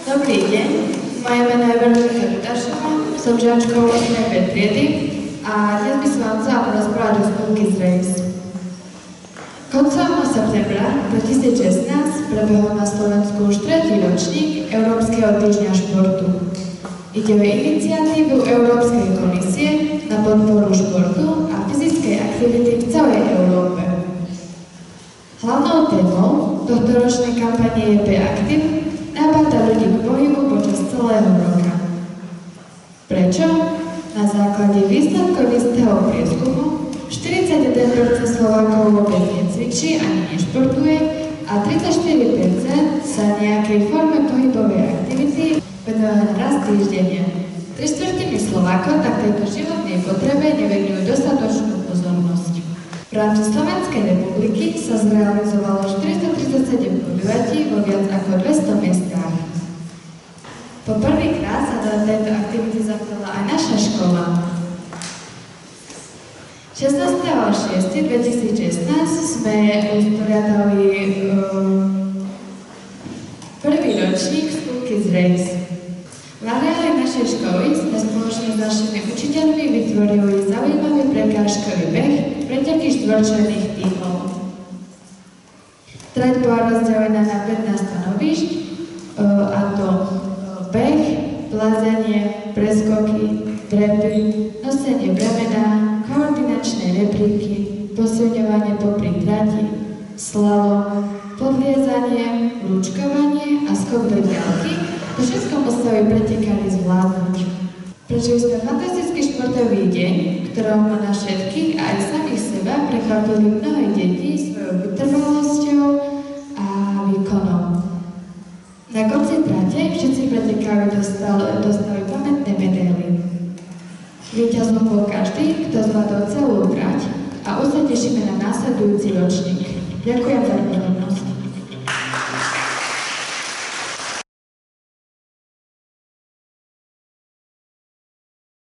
Dobrý deň, moje meno je Veronika Rudašová, som žiačkou 8. B triedy a dnes by som vám chcela porozprávať o Spooky's Race. Koncom septembra 2016 prebehol na Slovensku už 3. ročník Európskeho týždňa športu. Ide o iniciatívu Európskej komisie na podporu športu a fyzickej aktivity v celej Európe. Hlavnou témou tohtoročnej kampane je Be Active, nabáda ľudí k pohybu počas celého roka. Prečo? Na základe výsledkov istého prieskumu 41% Slovákov vôbec necvičí ani nešportuje a 34% sa nejakej forme pohybovej aktivity venuje raz týždenne. 3/4 Slovákov tak tejto životnej potrebe nevenujú dostatočnú pozornosť. V rámci Slovenskej republiky sa zrealizovalo 437 podujatí vo viac ako 200 mestách. Po prvýkrát sa do tejto aktivity zapojila aj naša škola. 16.6.2016 sme usporiadali prvý ročník Spooky's Race. V areáli našej školy sme spoločne s našimi učiteľmi vytvorili zaujímavý prekážkový beh preteky štvorčlenných tímov. Trať bola rozdelená na 15 stanovíšť, a to beh, plazenie, preskoky, trepy, nosenie bremena, koordinačné rebríky, posilňovanie popri trati, slalom, podliezanie, lúčkovanie a skok do diaľky. To všetko museli pretekári zvládnuť. Prežili sme fantastický športový deň, v ktorom nás všetkých a aj samých seba prekvapili mnohé deti svojou vytrvalosťou a výkonom. Na konci trate všetci pretekári dostali pamätné medaily. Víťazom bol každý, kto zvládol celú trať a už sa tešíme na následujúci ročník. Ďakujem za